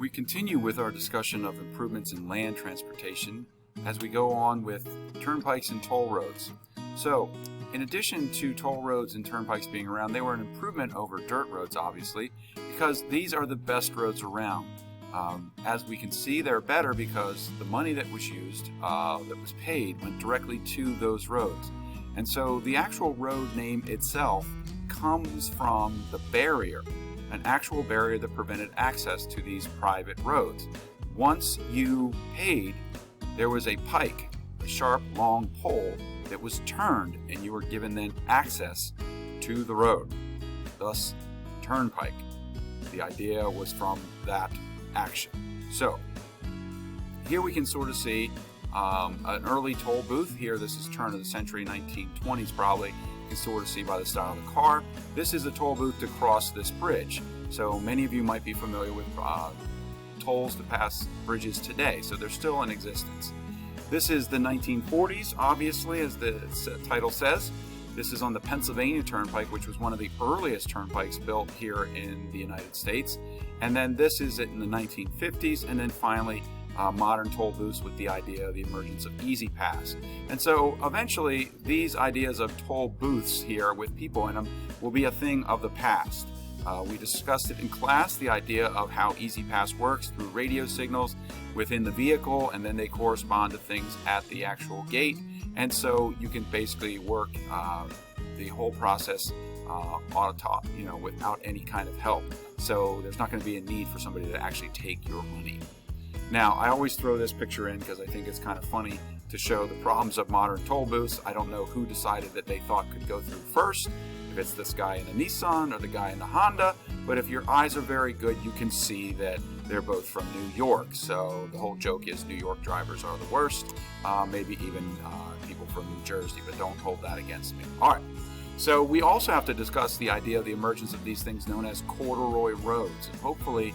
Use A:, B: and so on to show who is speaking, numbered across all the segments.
A: We continue with our discussion of improvements in land transportation as we go on with turnpikes and toll roads. So, in addition to toll roads and turnpikes being around, they were an improvement over dirt roads, obviously, because these are the best roads around. As we can see, they're better because the money that was used, that was paid, went directly to those roads. And so the actual road name itself comes from the barrier, an actual barrier that prevented access to these private roads. Once you paid, there was a pike, a sharp, long pole that was turned, and you were given then access to the road, thus turnpike. The idea was from that action. So here we can sort of see an early toll booth. Here, this is turn of the century, 1920s probably. You can sort of see by the style of the car. This is a toll booth to cross this bridge. So many of you might be familiar with tolls to pass bridges today, so they're still in existence. This is the 1940s, obviously, as the title says. This is on the Pennsylvania Turnpike, which was one of the earliest turnpikes built here in the United States. And then this is in the 1950s, and then finally modern toll booths with the idea of the emergence of E-ZPass. And so eventually these ideas of toll booths here with people in them will be a thing of the past. We discussed it in class, the idea of how E-ZPass works through radio signals within the vehicle, and then they correspond to things at the actual gate. And so you can basically work the whole process autotop, without any kind of help. So there's not going to be a need for somebody to actually take your money. Now, I always throw this picture in because I think it's kind of funny to show the problems of modern toll booths. I don't know who decided that they thought could go through first, if it's this guy in the Nissan or the guy in the Honda, but if your eyes are very good, you can see that they're both from New York. So the whole joke is New York drivers are the worst, maybe even people from New Jersey, but don't hold that against me. All right. So we also have to discuss the idea of the emergence of these things known as corduroy roads. And hopefully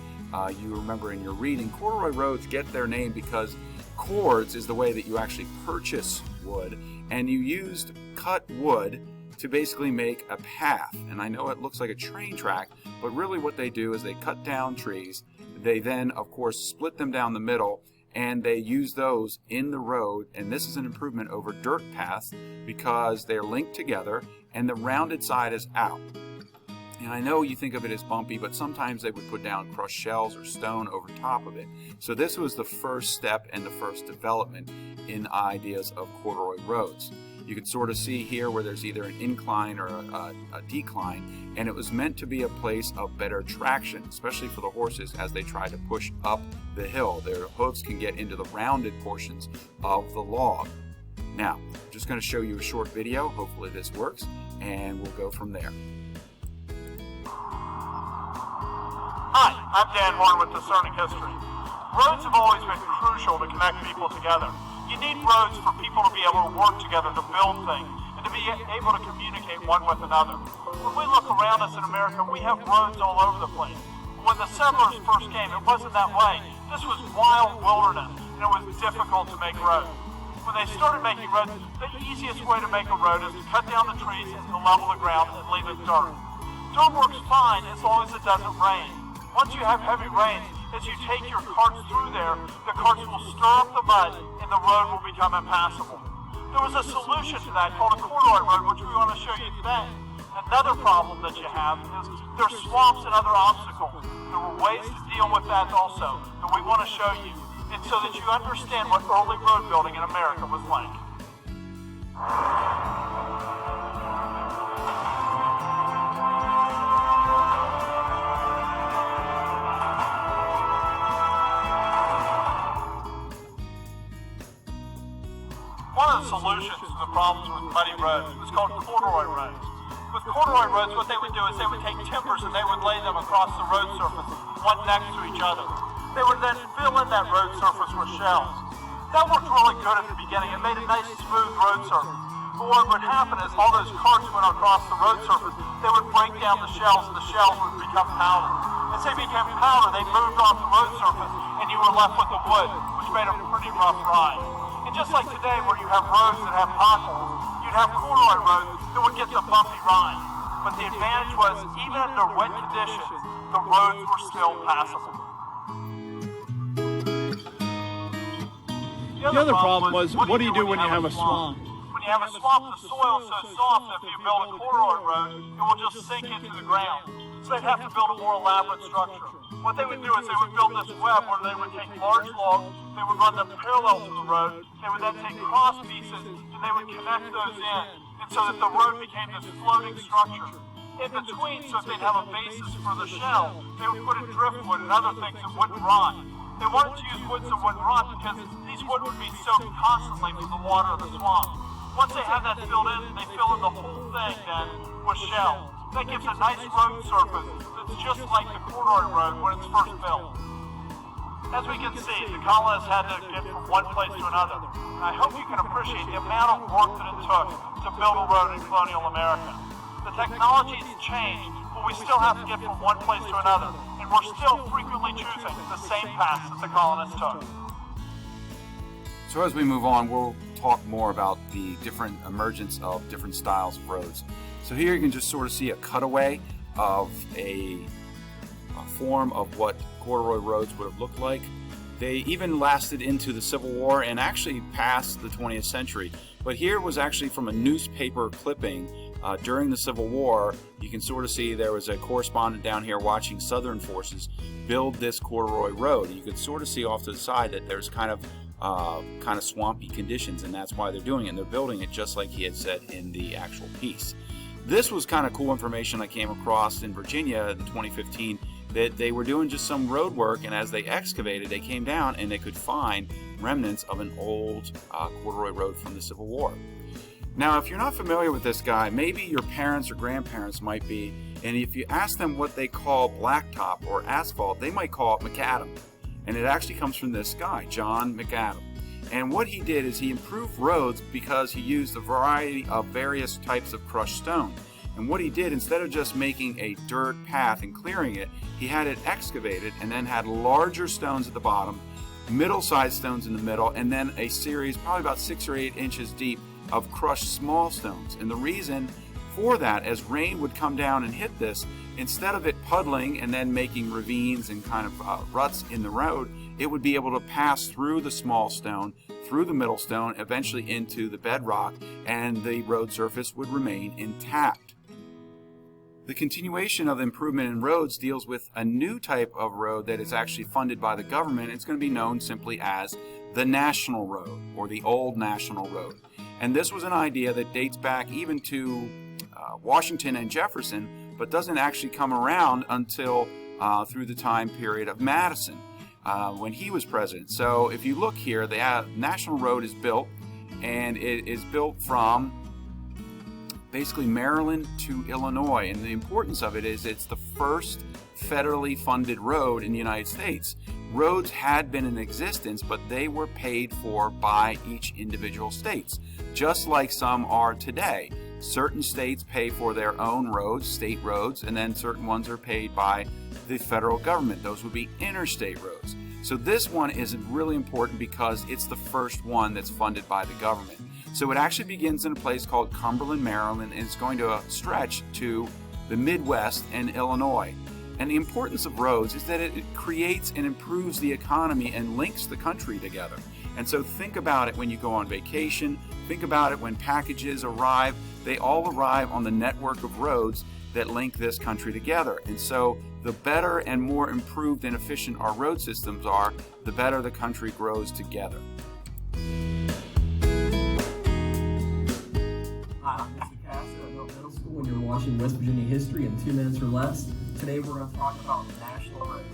A: you remember in your reading, corduroy roads get their name because cords is the way that you actually purchase wood, and you used cut wood to basically make a path. And I know it looks like a train track, but really what they do is they cut down trees. They then, of course, split them down the middle, and they use those in the road. And this is an improvement over dirt paths because they're linked together and the rounded side is out. And I know you think of it as bumpy, but sometimes they would put down crushed shells or stone over top of it. So this was the first step and the first development in ideas of corduroy roads. You can sort of see here where there's either an incline or a decline, and it was meant to be a place of better traction, especially for the horses as they try to push up the hill. Their hooves can get into the rounded portions of the log. Now, I'm just going to show you a short video. Hopefully this works, and we'll go from there.
B: Hi, I'm Dan Horn with Discerning History. Roads have always been crucial to connect people together. You need roads for people to be able to work together to build things and to be able to communicate one with another. When we look around us in America, we have roads all over the place. When the settlers first came, it wasn't that way. This was wild wilderness, and it was difficult to make roads. When they started making roads, the easiest way to make a road is to cut down the trees and to level the ground and leave it dirt. Dirt works fine as long as it doesn't rain. Once you have heavy rains, as you take your carts through there, the carts will stir up the mud and the road will become impassable. There was a solution to that called a corduroy road, which we want to show you today. Another problem that you have is there's swamps and other obstacles. There were ways to deal with that also that we want to show you, and so that you understand what early road building in America was like. One of the solutions to the problems with muddy roads was called corduroy roads. With corduroy roads, what they would do is they would take timbers and they would lay them across the road surface, one next to each other. They would then fill in that road surface with shells. That worked really good at the beginning. It made a nice, smooth road surface. But what would happen is all those carts went across the road surface, they would break down the shells, and the shells would become powder. As they became powder, they moved off the road surface, and you were left with the wood, which made a pretty rough ride. And just like today, where you have roads that have potholes, you'd have corduroy roads that would get the bumpy ride. But the advantage was, even under wet conditions, the roads were still passable.
C: The other problem was, what do you do when you have a swamp?
B: When you have a swamp, the soil is so soft that if you build a corduroy road, it will just sink into the ground. So they'd have to build a more elaborate structure. What they would do is they would build this web where they would take large logs, they would run them parallel to the road, they would then take cross pieces, and they would connect those in, and so that the road became this floating structure. In between, so that they'd have a basis for the shell, they would put in driftwood and other things that wouldn't rot. They wanted to use woods that wouldn't rot because these wood would be soaked constantly from the water of the swamp. Once they have that filled in, they fill in the whole thing then with shell. That gives a nice road surface that's just like the corduroy road when it's first built. As we can see, the colonists had to get from one place to another. And I hope you can appreciate the amount of work that it took to build a road in colonial America. The technology's changed, but we still have to get from one place to another. And we're still frequently choosing the same paths that the colonists took.
A: So as we move on, we'll talk more about the different emergence of different styles of roads. So here you can just sort of see a cutaway of a form of what corduroy roads would have looked like. They even lasted into the Civil War and actually past the 20th century. But here was actually from a newspaper clipping during the Civil War. You can sort of see there was a correspondent down here watching Southern forces build this corduroy road. You could sort of see off to the side that there's kind of swampy conditions, and that's why they're doing it. And they're building it just like he had said in the actual piece. This was kind of cool information I came across in Virginia in 2015, that they were doing just some road work, and as they excavated, they came down and they could find remnants of an old corduroy road from the Civil War. Now, if you're not familiar with this guy, maybe your parents or grandparents might be, and if you ask them what they call blacktop or asphalt, they might call it macadam. And it actually comes from this guy, John McAdam. And what he did is he improved roads because he used a variety of various types of crushed stone. And what he did, instead of just making a dirt path and clearing it, he had it excavated and then had larger stones at the bottom, middle-sized stones in the middle, and then a series, probably about 6 or 8 inches deep, of crushed small stones. And the reason for that, as rain would come down and hit this, instead of it puddling and then making ravines and kind of ruts in the road, it would be able to pass through the small stone, through the middle stone, eventually into the bedrock, and the road surface would remain intact. The continuation of improvement in roads deals with a new type of road that is actually funded by the government. It's going to be known simply as the National Road, or the Old National Road. And this was an idea that dates back even to Washington and Jefferson, but doesn't actually come around until through the time period of Madison, when he was president. So if you look here, the National Road is built, and it is built from basically Maryland to Illinois. And the importance of it is it's the first federally funded road in the United States. Roads had been in existence, but they were paid for by each individual states, just like some are today. Certain states pay for their own roads, state roads, and then certain ones are paid by the federal government. Those would be interstate roads. So this one is really important because it's the first one that's funded by the government. So it actually begins in a place called Cumberland, Maryland, and it's going to stretch to the Midwest and Illinois. And the importance of roads is that it creates and improves the economy and links the country together. And so think about it when you go on vacation, think about it when packages arrive. They all arrive on the network of roads that link this country together. And so the better and more improved and efficient our road systems are, the better the country grows together.
D: Hi, I'm Mr. Cass at Middle School, and you're watching West Virginia History in 2 minutes or less. Today we're going to talk about the National Road.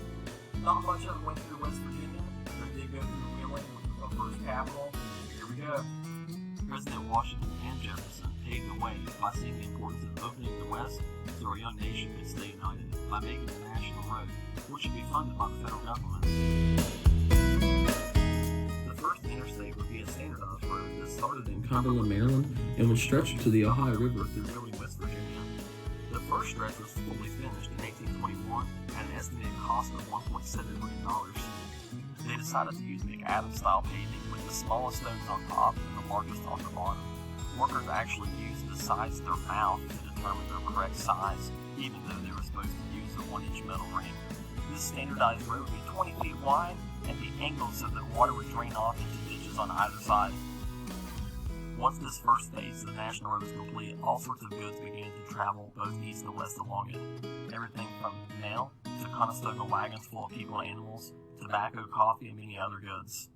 D: Not much of it went through West Virginia, but it did go through Wheeling, which was our first capital. Here we go.
E: President Washington and Jefferson paved the way by seeing the importance of opening the West so our young nation could stay united by making a national road, which should be funded by the federal government. The first interstate would be a standardized road that started in Cumberland, Maryland, and would stretch to the Ohio River through Wheeling, West Virginia. The first stretch was fully finished in 1821 at an estimated cost of $1.7 million. They decided to use McAdam-style paving with the smallest stones on top and the largest on the bottom. Workers actually used the size of their mouth to determine their correct size, even though they were supposed to use a 1-inch metal ring. This standardized road would be 20 feet wide and be angled so that water would drain off into ditches bridges on either side. Once this first phase of the National Road was complete, all sorts of goods began to travel both east and west along it. Everything from mail to Conestoga wagons full of people and animals, tobacco, coffee, and many other goods.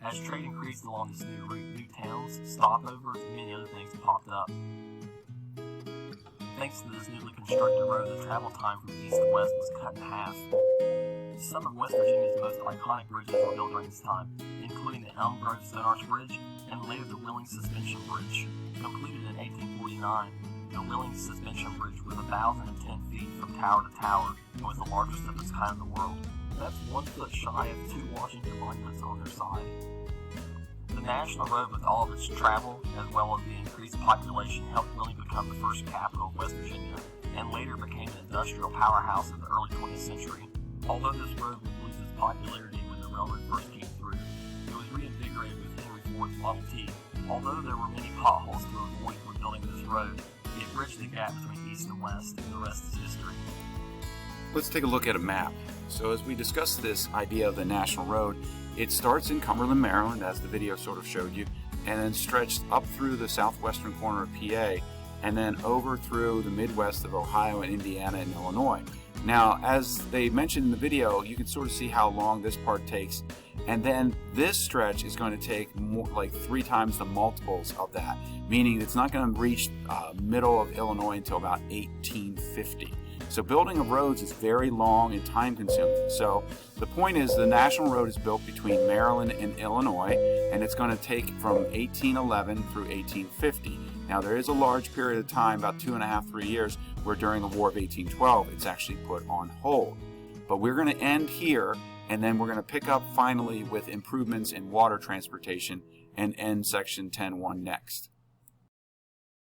E: As trade increased along this new route, new towns, stopovers, and many other things popped up. Thanks to this newly constructed road, the travel time from east to west was cut in half. Some of West Virginia's most iconic bridges were built during this time, including the Elm Grove Stone Arch Bridge and later the Willing Suspension Bridge. Completed in 1849, the Willing Suspension Bridge was 1,010 feet from tower to tower and was the largest of its kind in the world. That's 1 foot shy of 2 Washington monuments on their side. The National Road, with all of its travel, as well as the increased population, helped Wheeling become the first capital of West Virginia, and later became an industrial powerhouse in the early 20th century. Although this road would lose its popularity when the railroad first came through, it was reinvigorated with Henry Ford's Model T. Although there were many potholes to avoid when building this road, it bridged the gap between east and west, and the rest is history.
A: Let's take a look at a map. So as we discuss this idea of the National Road, it starts in Cumberland, Maryland, as the video sort of showed you, and then stretched up through the southwestern corner of PA, and then over through the Midwest of Ohio and Indiana and Illinois. Now, as they mentioned in the video, you can sort of see how long this part takes, and then this stretch is going to take more, like 3 times the multiples of that, meaning it's not going to reach middle of Illinois until about 1850. So building of roads is very long and time consuming. So the point is the National Road is built between Maryland and Illinois, and it's going to take from 1811 through 1850. Now there is a large period of time, about 2.5, 3 years, where during the War of 1812 it's actually put on hold. But we're going to end here, and then we're going to pick up finally with improvements in water transportation and end section 10.1 next.